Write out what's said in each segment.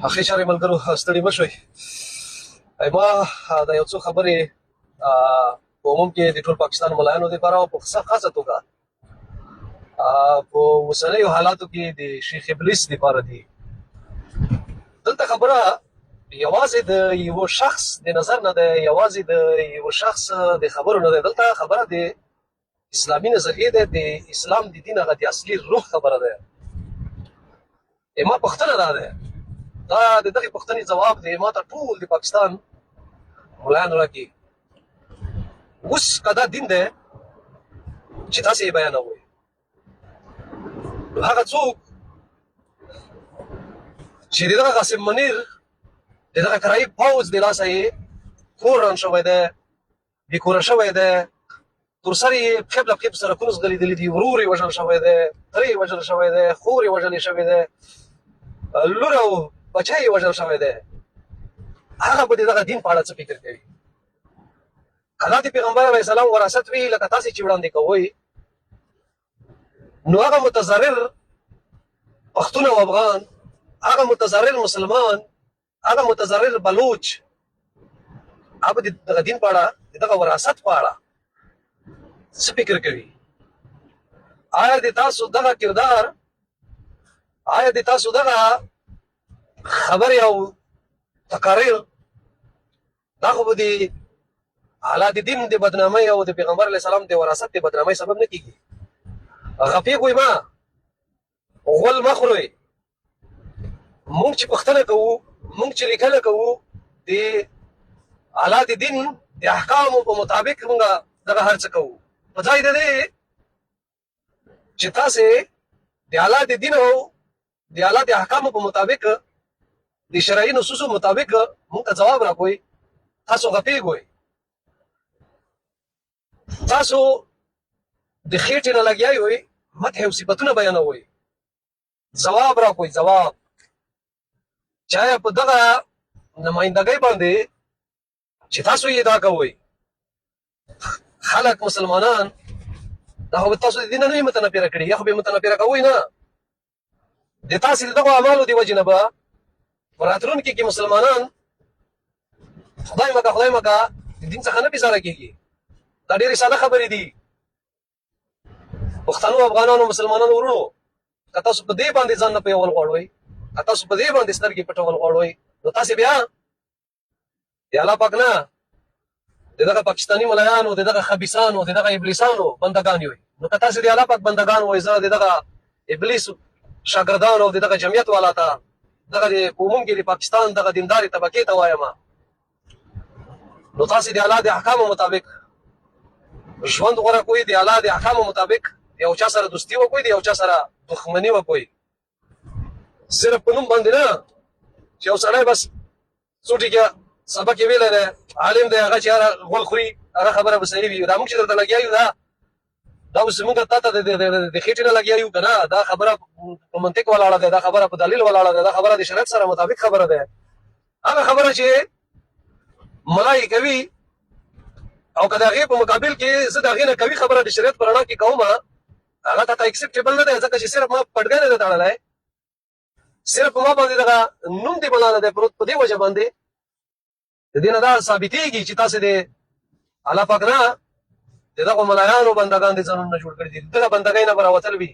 اخی چارې ملګرو ستړي مه شئ. ما د یو څو خبرې په عموم کې د ټول پاکستان ملایانو دپاره او په خاصه توګه په اوسنیو حالاتو کې د شیخ ابلیس دپاره دي. دلته خبره یوازې د یو شخص د نظر نه ده، یوازې د یو شخص د خبرو نه ده. دلته خبره د اسلامي نظریې ده، د اسلام د دین هغه د اصلي روح خبره ده. ما پوښتنه دا ده، دا د دغې پوښتنې جواب دی ما ته ټول د پاکستان ملایان راکړي. اوس که دا دین دی چې تاسې یې بیانوئ، نو هغه څوک چې د دغه قاسم منیر د دغه کرایي پوځ د لاسه یې کور ران شوی دی، بېکوره شوی دی، تر سر یې پښې له پښې په سړکونو ځغلېدلي دي، ورور یې وژل شوی دی، تره یې وژل شوی دی، خور یې وژلې شوې دی، لور او بچی یې وژل شوی دی. هغه به د دغه دین په اړه څه فکر کوي؟ که دا د پیغمبر علیه السلام وراثت وي لکه تاسې چې وړاندې کوئ، نو هغه متضرر پښتون او افغان، هغه متضرر مسلمان، هغه متضرر بلوچ، هغه د دغه دین په اړه د دغه وراثت په اړه څه فکر کوي؟ آیا د تاسو دغه کردار، آیا د تاسو دغه خبرې او تقاریر دا خو به د اعلی د دین د بدنامۍ او د پیغمبر علیه السلام د وراثت د بدنامۍ سبب نه کېږي؟ غپېږئ مه، غول مه خورئ. موږ چې پوښتنه کوو، موږ چې لیکنه کوو، د اعلی د دین د احکامو په مطابق موږ دغه هر څه کوو. په ځای د دې چې تاسې د اعلی د دین او د اعلی د احکامو په مطابق د شرعي نصوصو مطابق موږ ته ځواب راکوئ، تاسو غپېږئ، تاسو د خېټې نه لګیا وئ، مدح او صفتونه بیانوئ، ځواب راکوئ، ځواب. چایا په دغه نمایندګۍ باندې چې تاسو یې ادعا کوئ خلک مسلمانان، دا خو به تاسو د دین نه وي متنفره کړي، یا خو به یې متنفره کوئ نه. د تاسې د دغو اعمالو د وجې نه به په راتلونکي کې مسلمانان خدای مکه د دین څخه نه بیزاره کېږي. دا ډېرې ساده خبرې دي. پښتنو، افغانانو، مسلمانانو ورونو، که تاسو په دې باندې ځان نه پوهول غواړئ، که تاسو په دې باندې سترګې پټول غواړئ، نو تاسې بیا د الله پاک نه د دغه پاکستاني ملایانو، د دغه خبیثانو، د دغه ابلیسانو بندګان یوئ. نو که تاسې د الله پاک بندګان وئ، زه د دغه ابلیس شاګردانو او د دغه جمعیت والا ته، دغه د په عموم کې د پاکستان دغه دیندارې طبقې ته وایم، نو تاسې د الله د احکامو مطابق ژوند غوره کوئ، د الله د احکامو مطابق د یو چا سره دوستي وکړئ، د یو چا سره دښمني وکړئ. صرف په نوم باندې نه چې یو سړی بس څو ټکي سبق یې ویلی دی، عالم دی، هغه چې هره غول خوري هغه خبره به صحیح وي. دا موږ چې درته لګیا یو، دا اوس موږ تا ته د خېټې نه لګیا یو که نه، دا خبره په منطق ولاړه ده، دا خبره په دلیل ولاړه ده، دا خبره د شریعت سره مطابق خبره ده. هغه خبره چې ملا یې کوي او که د هغې په مقابل کې زه د هغې نه قوي خبره د شریعت په رڼا کې کوم، هغه تا ته اکسپټیبل نه دی، ځکه چې صرف ما پټګی نه دی تړلی، صرف په ما باندې دغه نوم دی بنا دی پروت. په دې وجه باندې د دې نه دا ثابتېږي چې تاسې د الله پاک نه د دغو ملایانو بندګان د ځانونه جوړ کړي دي. دغه بندګۍ نه به راوتل وي،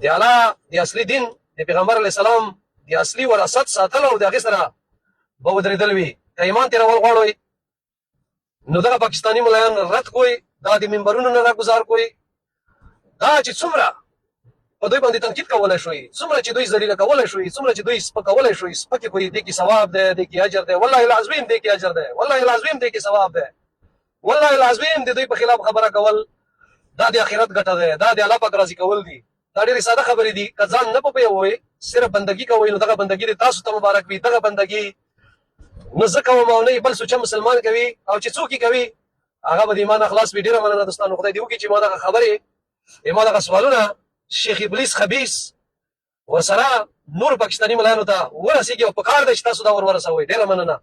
د الله د اصلي دین، د پیغمبر علیه السلام د اصلي وراثت ساتل او د هغې سره به ودرېدل وي. که ایمان تېرول غواړئ، نو دغه پاکستاني ملایان رد کوئ، دا د منبرونو نه راګزار کوئ. دا چې څومره په دوی باندې تنقید کولی شوئ، څومره چې دوی ذلیله کولی شوئ، څومره چې دوی سپکولی شوئ، سپکې کوئ، دې کې ثواب دی، دې کې اجر دی، والله العظیم دې کې اجر دی، والله العظیم دې کې ثواب دی، والله العظیم د دوی په خلاف خبره کول دا د آخرت ګټه ده، دا د الله پاک راضي کول دي. دا ډېرې ساده خبرې دي. که ځان نه پوهوئ، صرف بندګي کوئ، نو دغه بندګي د تاسو ته مبارک وي. دغه بندګي نه زه کوم او نه بل سوچه مسلمان کوي، او چې څوک یې کوي هغه به د ایمان خلاص وي. ډېره مننه دوستانو، خدای دې وکړي چې ما دغه خبرې، ما دغه سوالونه شیخ ابلیس خبیث ورسره نور پاکستاني ملایانو ته ورسېږي، او په کار دی چې تاسو دا ورسوئ. ډېره مننه.